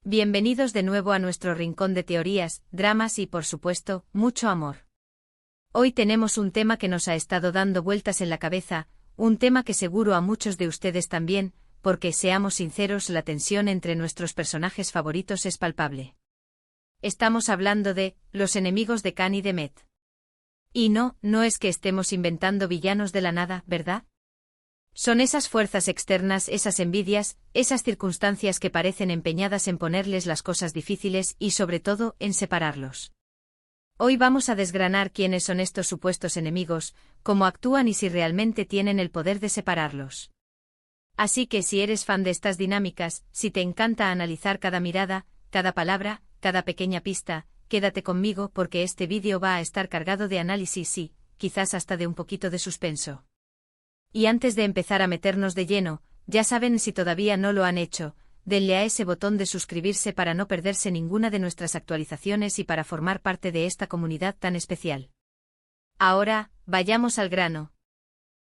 Bienvenidos de nuevo a nuestro rincón de teorías, dramas y, por supuesto, mucho amor. Hoy tenemos un tema que nos ha estado dando vueltas en la cabeza, un tema que seguro a muchos de ustedes también, porque, seamos sinceros, la tensión entre nuestros personajes favoritos es palpable. Estamos hablando de los enemigos de Khan y Demet. Y no es que estemos inventando villanos de la nada, ¿verdad? Son esas fuerzas externas, esas envidias, esas circunstancias que parecen empeñadas en ponerles las cosas difíciles y, sobre todo, en separarlos. Hoy vamos a desgranar quiénes son estos supuestos enemigos, cómo actúan y si realmente tienen el poder de separarlos. Así que si eres fan de estas dinámicas, si te encanta analizar cada mirada, cada palabra, cada pequeña pista, quédate conmigo porque este vídeo va a estar cargado de análisis y, quizás hasta de un poquito de suspenso. Y antes de empezar a meternos de lleno, ya saben, si todavía no lo han hecho, denle a ese botón de suscribirse para no perderse ninguna de nuestras actualizaciones y para formar parte de esta comunidad tan especial. Ahora, vayamos al grano.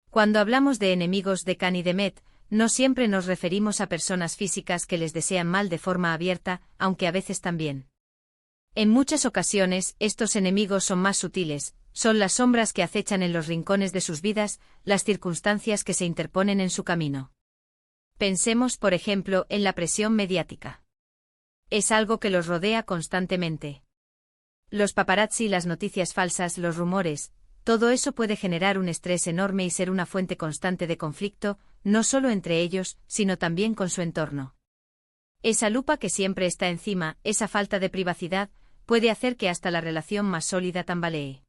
Cuando hablamos de enemigos de Khan y Demet, no siempre nos referimos a personas físicas que les desean mal de forma abierta, aunque a veces también. En muchas ocasiones, estos enemigos son más sutiles, son las sombras que acechan en los rincones de sus vidas, las circunstancias que se interponen en su camino. Pensemos, por ejemplo, en la presión mediática. Es algo que los rodea constantemente. Los paparazzi, las noticias falsas, los rumores, todo eso puede generar un estrés enorme y ser una fuente constante de conflicto, no solo entre ellos, sino también con su entorno. Esa lupa que siempre está encima, esa falta de privacidad, puede hacer que hasta la relación más sólida tambalee.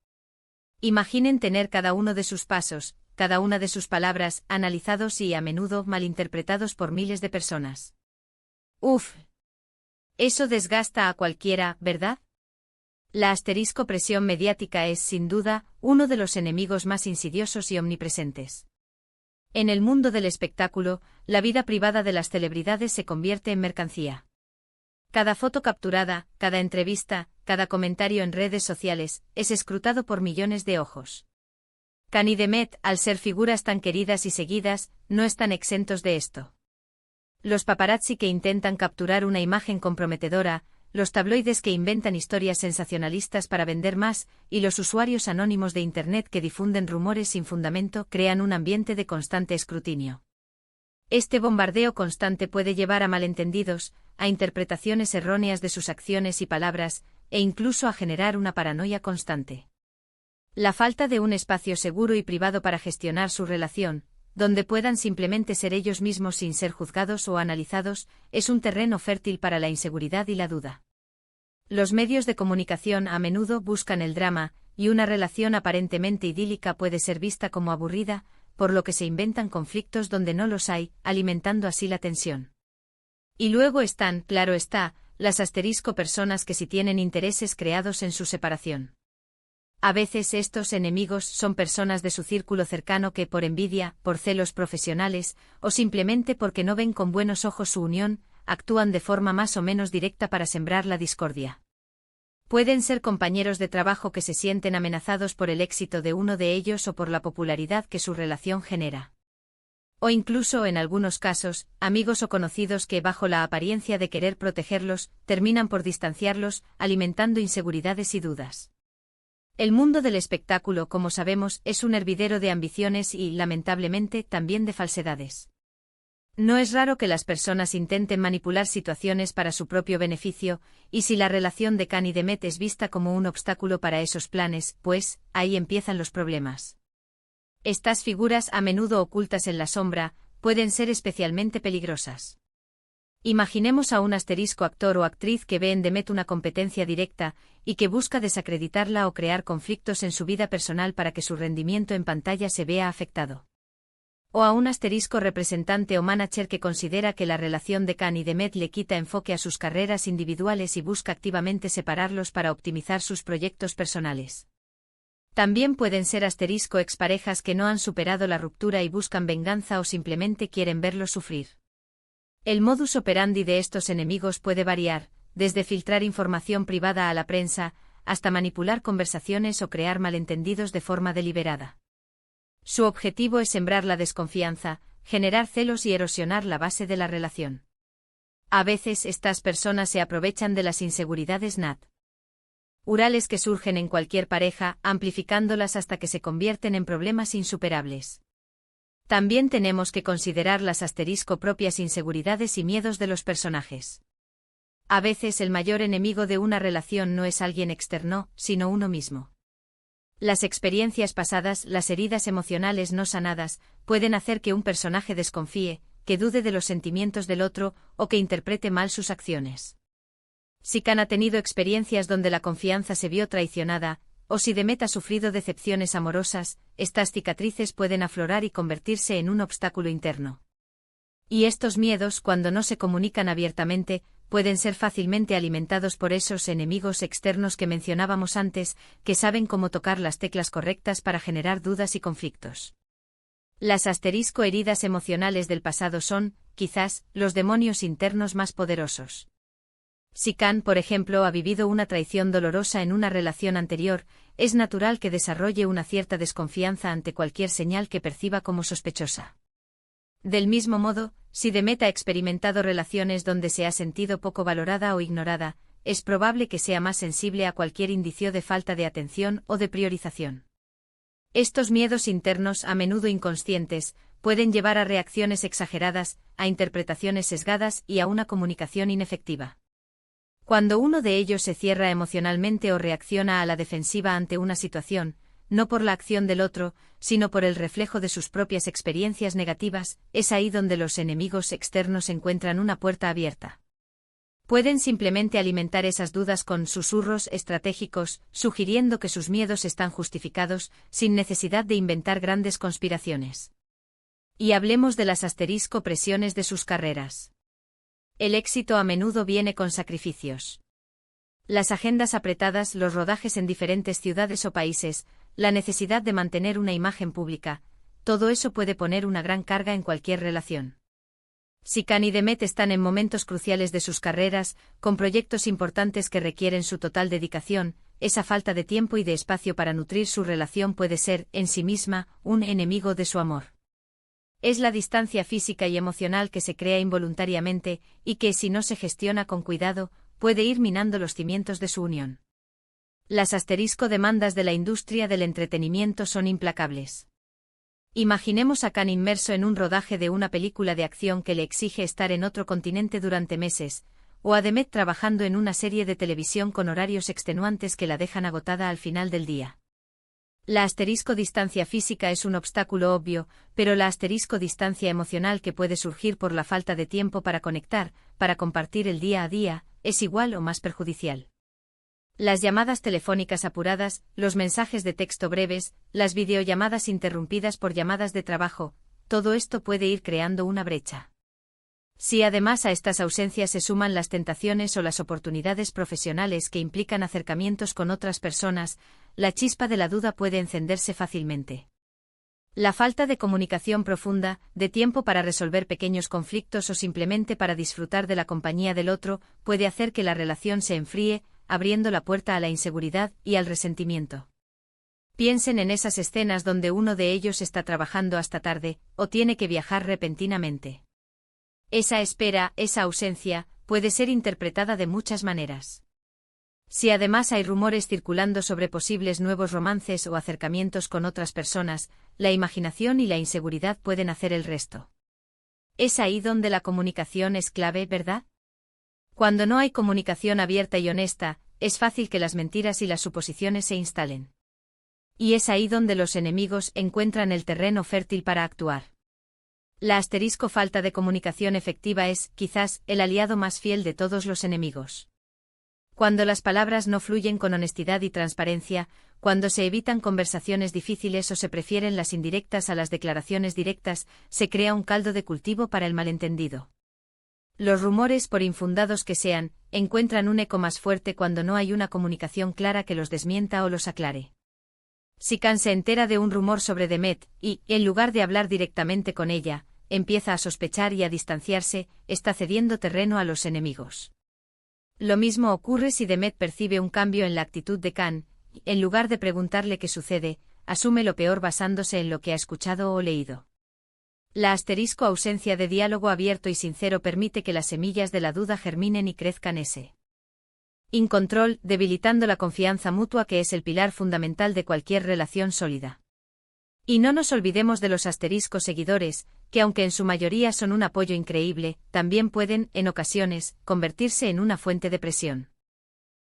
Imaginen tener cada uno de sus pasos, cada una de sus palabras, analizados y a menudo malinterpretados por miles de personas. Uf. Eso desgasta a cualquiera, ¿verdad? La presión mediática es, sin duda, uno de los enemigos más insidiosos y omnipresentes. En el mundo del espectáculo, la vida privada de las celebridades se convierte en mercancía. Cada foto capturada, cada entrevista, cada comentario en redes sociales, es escrutado por millones de ojos. Khan y Demet, al ser figuras tan queridas y seguidas, no están exentos de esto. Los paparazzi que intentan capturar una imagen comprometedora, los tabloides que inventan historias sensacionalistas para vender más, y los usuarios anónimos de Internet que difunden rumores sin fundamento crean un ambiente de constante escrutinio. Este bombardeo constante puede llevar a malentendidos, a interpretaciones erróneas de sus acciones y palabras, e incluso a generar una paranoia constante. La falta de un espacio seguro y privado para gestionar su relación, donde puedan simplemente ser ellos mismos sin ser juzgados o analizados, es un terreno fértil para la inseguridad y la duda. Los medios de comunicación a menudo buscan el drama, y una relación aparentemente idílica puede ser vista como aburrida, por lo que se inventan conflictos donde no los hay, alimentando así la tensión. Y luego están, claro está, las personas que sí tienen intereses creados en su separación. A veces estos enemigos son personas de su círculo cercano que por envidia, por celos profesionales, o simplemente porque no ven con buenos ojos su unión, actúan de forma más o menos directa para sembrar la discordia. Pueden ser compañeros de trabajo que se sienten amenazados por el éxito de uno de ellos o por la popularidad que su relación genera. O incluso, en algunos casos, amigos o conocidos que, bajo la apariencia de querer protegerlos, terminan por distanciarlos, alimentando inseguridades y dudas. El mundo del espectáculo, como sabemos, es un hervidero de ambiciones y, lamentablemente, también de falsedades. No es raro que las personas intenten manipular situaciones para su propio beneficio, y si la relación de Khan y Demet es vista como un obstáculo para esos planes, pues, ahí empiezan los problemas. Estas figuras, a menudo ocultas en la sombra, pueden ser especialmente peligrosas. Imaginemos a un actor o actriz que ve en Demet una competencia directa, y que busca desacreditarla o crear conflictos en su vida personal para que su rendimiento en pantalla se vea afectado. O a un representante o manager que considera que la relación de Khan y Demet le quita enfoque a sus carreras individuales y busca activamente separarlos para optimizar sus proyectos personales. También pueden ser exparejas que no han superado la ruptura y buscan venganza o simplemente quieren verlos sufrir. El modus operandi de estos enemigos puede variar, desde filtrar información privada a la prensa, hasta manipular conversaciones o crear malentendidos de forma deliberada. Su objetivo es sembrar la desconfianza, generar celos y erosionar la base de la relación. A veces estas personas se aprovechan de las inseguridades naturales que surgen en cualquier pareja, amplificándolas hasta que se convierten en problemas insuperables. También tenemos que considerar las propias inseguridades y miedos de los personajes. A veces el mayor enemigo de una relación no es alguien externo, sino uno mismo. Las experiencias pasadas, las heridas emocionales no sanadas, pueden hacer que un personaje desconfíe, que dude de los sentimientos del otro, o que interprete mal sus acciones. Si Khan ha tenido experiencias donde la confianza se vio traicionada, o si Demet ha sufrido decepciones amorosas, estas cicatrices pueden aflorar y convertirse en un obstáculo interno. Y estos miedos, cuando no se comunican abiertamente, pueden ser fácilmente alimentados por esos enemigos externos que mencionábamos antes, que saben cómo tocar las teclas correctas para generar dudas y conflictos. Las heridas emocionales del pasado son, quizás, los demonios internos más poderosos. Si Khan, por ejemplo, ha vivido una traición dolorosa en una relación anterior, es natural que desarrolle una cierta desconfianza ante cualquier señal que perciba como sospechosa. Del mismo modo, si Demet ha experimentado relaciones donde se ha sentido poco valorada o ignorada, es probable que sea más sensible a cualquier indicio de falta de atención o de priorización. Estos miedos internos, a menudo inconscientes, pueden llevar a reacciones exageradas, a interpretaciones sesgadas y a una comunicación inefectiva. Cuando uno de ellos se cierra emocionalmente o reacciona a la defensiva ante una situación, no por la acción del otro, sino por el reflejo de sus propias experiencias negativas, es ahí donde los enemigos externos encuentran una puerta abierta. Pueden simplemente alimentar esas dudas con susurros estratégicos, sugiriendo que sus miedos están justificados, sin necesidad de inventar grandes conspiraciones. Y hablemos de las presiones de sus carreras. El éxito a menudo viene con sacrificios. Las agendas apretadas, los rodajes en diferentes ciudades o países, la necesidad de mantener una imagen pública, todo eso puede poner una gran carga en cualquier relación. Si Khan y Demet están en momentos cruciales de sus carreras, con proyectos importantes que requieren su total dedicación, esa falta de tiempo y de espacio para nutrir su relación puede ser, en sí misma, un enemigo de su amor. Es la distancia física y emocional que se crea involuntariamente, y que, si no se gestiona con cuidado, puede ir minando los cimientos de su unión. Las demandas de la industria del entretenimiento son implacables. Imaginemos a Khan inmerso en un rodaje de una película de acción que le exige estar en otro continente durante meses, o a Demet trabajando en una serie de televisión con horarios extenuantes que la dejan agotada al final del día. La distancia física es un obstáculo obvio, pero la distancia emocional que puede surgir por la falta de tiempo para conectar, para compartir el día a día, es igual o más perjudicial. Las llamadas telefónicas apuradas, los mensajes de texto breves, las videollamadas interrumpidas por llamadas de trabajo, todo esto puede ir creando una brecha. Si además a estas ausencias se suman las tentaciones o las oportunidades profesionales que implican acercamientos con otras personas, la chispa de la duda puede encenderse fácilmente. La falta de comunicación profunda, de tiempo para resolver pequeños conflictos o simplemente para disfrutar de la compañía del otro, puede hacer que la relación se enfríe, abriendo la puerta a la inseguridad y al resentimiento. Piensen en esas escenas donde uno de ellos está trabajando hasta tarde, o tiene que viajar repentinamente. Esa espera, esa ausencia, puede ser interpretada de muchas maneras. Si además hay rumores circulando sobre posibles nuevos romances o acercamientos con otras personas, la imaginación y la inseguridad pueden hacer el resto. Es ahí donde la comunicación es clave, ¿verdad? Cuando no hay comunicación abierta y honesta, es fácil que las mentiras y las suposiciones se instalen. Y es ahí donde los enemigos encuentran el terreno fértil para actuar. La falta de comunicación efectiva es, quizás, el aliado más fiel de todos los enemigos. Cuando las palabras no fluyen con honestidad y transparencia, cuando se evitan conversaciones difíciles o se prefieren las indirectas a las declaraciones directas, se crea un caldo de cultivo para el malentendido. Los rumores, por infundados que sean, encuentran un eco más fuerte cuando no hay una comunicación clara que los desmienta o los aclare. Si Khan se entera de un rumor sobre Demet, y, en lugar de hablar directamente con ella, empieza a sospechar y a distanciarse, está cediendo terreno a los enemigos. Lo mismo ocurre si Demet percibe un cambio en la actitud de Khan, y, en lugar de preguntarle qué sucede, asume lo peor basándose en lo que ha escuchado o leído. La ausencia de diálogo abierto y sincero permite que las semillas de la duda germinen y crezcan incontrol, debilitando la confianza mutua que es el pilar fundamental de cualquier relación sólida. Y no nos olvidemos de los seguidores, que aunque en su mayoría son un apoyo increíble, también pueden, en ocasiones, convertirse en una fuente de presión.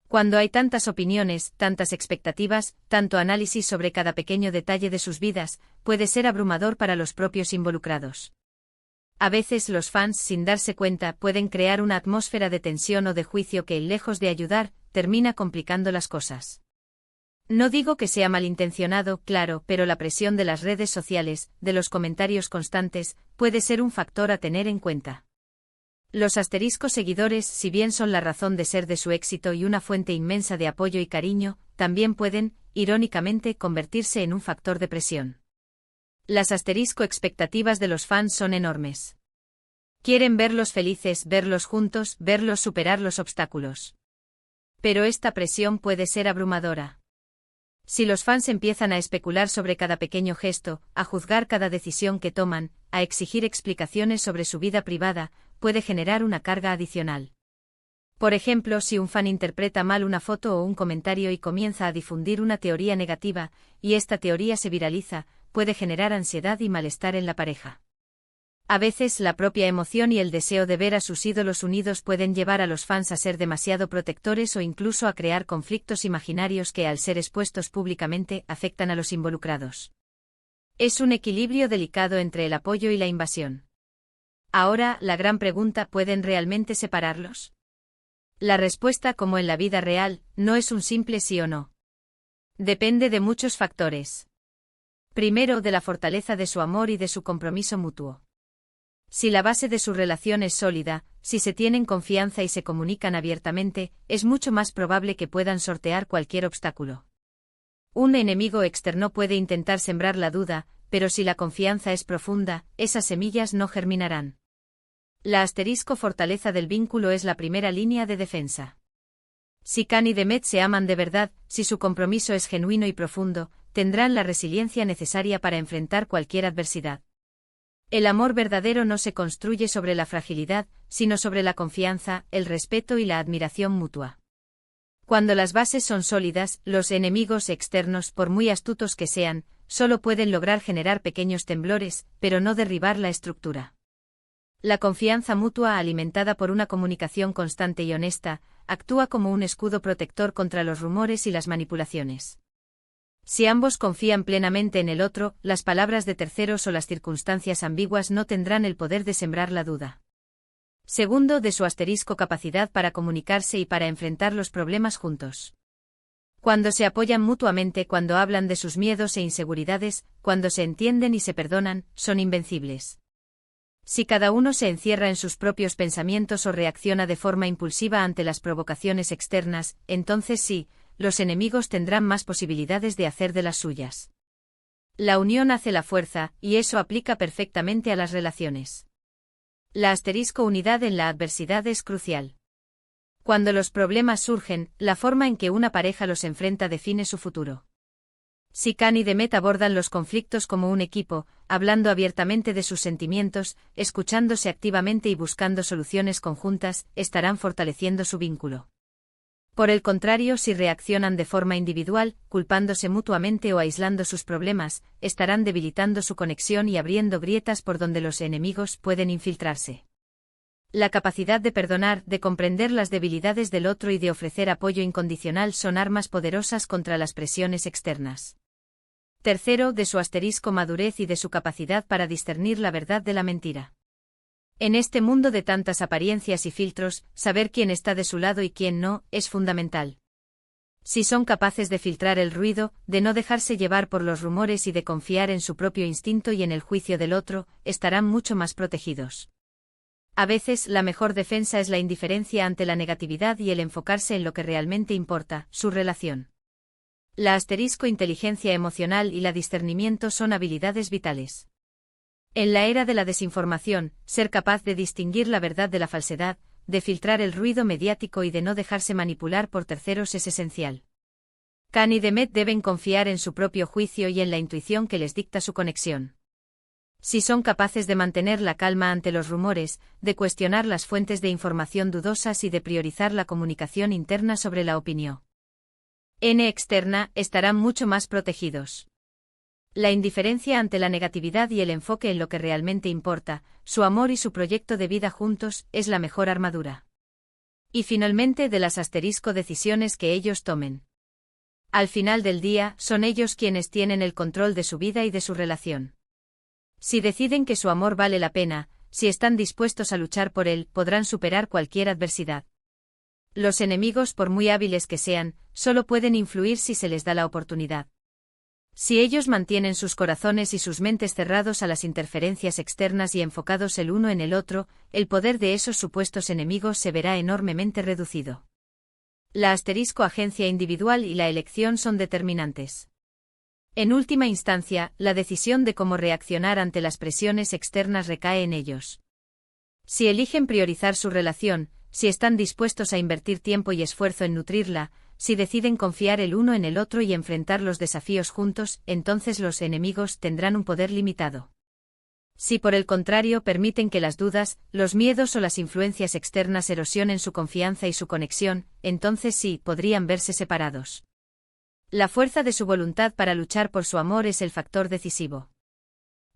Cuando hay tantas opiniones, tantas expectativas, tanto análisis sobre cada pequeño detalle de sus vidas, puede ser abrumador para los propios involucrados. A veces los fans, sin darse cuenta, pueden crear una atmósfera de tensión o de juicio que, lejos de ayudar, termina complicando las cosas. No digo que sea malintencionado, claro, pero la presión de las redes sociales, de los comentarios constantes, puede ser un factor a tener en cuenta. Los seguidores, si bien son la razón de ser de su éxito y una fuente inmensa de apoyo y cariño, también pueden, irónicamente, convertirse en un factor de presión. Las expectativas de los fans son enormes. Quieren verlos felices, verlos juntos, verlos superar los obstáculos. Pero esta presión puede ser abrumadora. Si los fans empiezan a especular sobre cada pequeño gesto, a juzgar cada decisión que toman, a exigir explicaciones sobre su vida privada, puede generar una carga adicional. Por ejemplo, si un fan interpreta mal una foto o un comentario y comienza a difundir una teoría negativa, y esta teoría se viraliza, puede generar ansiedad y malestar en la pareja. A veces la propia emoción y el deseo de ver a sus ídolos unidos pueden llevar a los fans a ser demasiado protectores o incluso a crear conflictos imaginarios que, al ser expuestos públicamente, afectan a los involucrados. Es un equilibrio delicado entre el apoyo y la invasión. Ahora, la gran pregunta: ¿pueden realmente separarlos? La respuesta, como en la vida real, no es un simple sí o no. Depende de muchos factores. Primero, de la fortaleza de su amor y de su compromiso mutuo. Si la base de su relación es sólida, si se tienen confianza y se comunican abiertamente, es mucho más probable que puedan sortear cualquier obstáculo. Un enemigo externo puede intentar sembrar la duda, pero si la confianza es profunda, esas semillas no germinarán. La fortaleza del vínculo es la primera línea de defensa. Si Khan y Demet se aman de verdad, si su compromiso es genuino y profundo, tendrán la resiliencia necesaria para enfrentar cualquier adversidad. El amor verdadero no se construye sobre la fragilidad, sino sobre la confianza, el respeto y la admiración mutua. Cuando las bases son sólidas, los enemigos externos, por muy astutos que sean, solo pueden lograr generar pequeños temblores, pero no derribar la estructura. La confianza mutua, alimentada por una comunicación constante y honesta, actúa como un escudo protector contra los rumores y las manipulaciones. Si ambos confían plenamente en el otro, las palabras de terceros o las circunstancias ambiguas no tendrán el poder de sembrar la duda. Segundo, de su capacidad para comunicarse y para enfrentar los problemas juntos. Cuando se apoyan mutuamente, cuando hablan de sus miedos e inseguridades, cuando se entienden y se perdonan, son invencibles. Si cada uno se encierra en sus propios pensamientos o reacciona de forma impulsiva ante las provocaciones externas, entonces sí, los enemigos tendrán más posibilidades de hacer de las suyas. La unión hace la fuerza, y eso aplica perfectamente a las relaciones. La unidad en la adversidad es crucial. Cuando los problemas surgen, la forma en que una pareja los enfrenta define su futuro. Si Khan y Demet abordan los conflictos como un equipo, hablando abiertamente de sus sentimientos, escuchándose activamente y buscando soluciones conjuntas, estarán fortaleciendo su vínculo. Por el contrario, si reaccionan de forma individual, culpándose mutuamente o aislando sus problemas, estarán debilitando su conexión y abriendo grietas por donde los enemigos pueden infiltrarse. La capacidad de perdonar, de comprender las debilidades del otro y de ofrecer apoyo incondicional son armas poderosas contra las presiones externas. Tercero, de su madurez y de su capacidad para discernir la verdad de la mentira. En este mundo de tantas apariencias y filtros, saber quién está de su lado y quién no, es fundamental. Si son capaces de filtrar el ruido, de no dejarse llevar por los rumores y de confiar en su propio instinto y en el juicio del otro, estarán mucho más protegidos. A veces, la mejor defensa es la indiferencia ante la negatividad y el enfocarse en lo que realmente importa, su relación. La inteligencia emocional y la discernimiento son habilidades vitales. En la era de la desinformación, ser capaz de distinguir la verdad de la falsedad, de filtrar el ruido mediático y de no dejarse manipular por terceros es esencial. Khan y Demet deben confiar en su propio juicio y en la intuición que les dicta su conexión. Si son capaces de mantener la calma ante los rumores, de cuestionar las fuentes de información dudosas y de priorizar la comunicación interna sobre la opinión externa, estarán mucho más protegidos. La indiferencia ante la negatividad y el enfoque en lo que realmente importa, su amor y su proyecto de vida juntos, es la mejor armadura. Y finalmente de las decisiones que ellos tomen. Al final del día, son ellos quienes tienen el control de su vida y de su relación. Si deciden que su amor vale la pena, si están dispuestos a luchar por él, podrán superar cualquier adversidad. Los enemigos, por muy hábiles que sean, solo pueden influir si se les da la oportunidad. Si ellos mantienen sus corazones y sus mentes cerrados a las interferencias externas y enfocados el uno en el otro, el poder de esos supuestos enemigos se verá enormemente reducido. La agencia individual y la elección son determinantes. En última instancia, la decisión de cómo reaccionar ante las presiones externas recae en ellos. Si eligen priorizar su relación, si están dispuestos a invertir tiempo y esfuerzo en nutrirla, si deciden confiar el uno en el otro y enfrentar los desafíos juntos, entonces los enemigos tendrán un poder limitado. Si por el contrario permiten que las dudas, los miedos o las influencias externas erosionen su confianza y su conexión, entonces sí, podrían verse separados. La fuerza de su voluntad para luchar por su amor es el factor decisivo.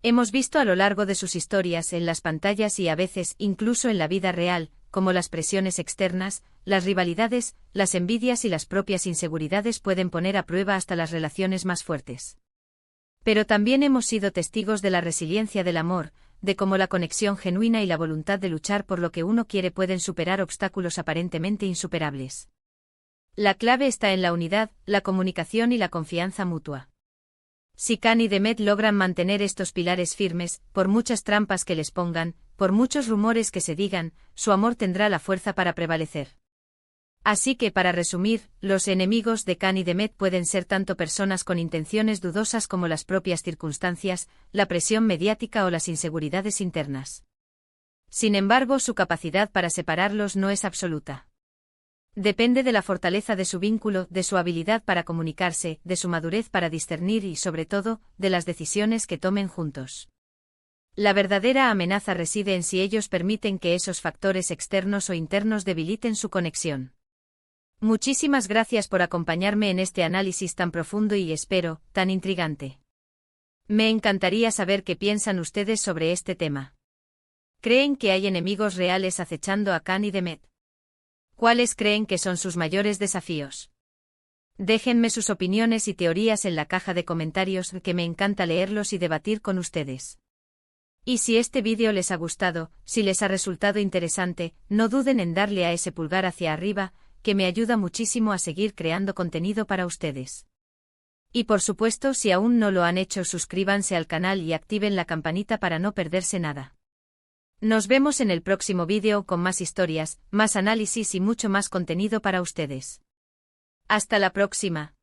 Hemos visto a lo largo de sus historias en las pantallas y a veces incluso en la vida real, como las presiones externas, las rivalidades, las envidias y las propias inseguridades pueden poner a prueba hasta las relaciones más fuertes. Pero también hemos sido testigos de la resiliencia del amor, de cómo la conexión genuina y la voluntad de luchar por lo que uno quiere pueden superar obstáculos aparentemente insuperables. La clave está en la unidad, la comunicación y la confianza mutua. Si Can y Demet logran mantener estos pilares firmes, por muchas trampas que les pongan, por muchos rumores que se digan, su amor tendrá la fuerza para prevalecer. Así que para resumir, los enemigos de Can y Demet pueden ser tanto personas con intenciones dudosas como las propias circunstancias, la presión mediática o las inseguridades internas. Sin embargo, su capacidad para separarlos no es absoluta. Depende de la fortaleza de su vínculo, de su habilidad para comunicarse, de su madurez para discernir y, sobre todo, de las decisiones que tomen juntos. La verdadera amenaza reside en si ellos permiten que esos factores externos o internos debiliten su conexión. Muchísimas gracias por acompañarme en este análisis tan profundo y, espero, tan intrigante. Me encantaría saber qué piensan ustedes sobre este tema. ¿Creen que hay enemigos reales acechando a Can y Demet? ¿Cuáles creen que son sus mayores desafíos? Déjenme sus opiniones y teorías en la caja de comentarios, que me encanta leerlos y debatir con ustedes. Y si este vídeo les ha gustado, si les ha resultado interesante, no duden en darle a ese pulgar hacia arriba, que me ayuda muchísimo a seguir creando contenido para ustedes. Y por supuesto, si aún no lo han hecho, suscríbanse al canal y activen la campanita para no perderse nada. Nos vemos en el próximo vídeo con más historias, más análisis y mucho más contenido para ustedes. Hasta la próxima.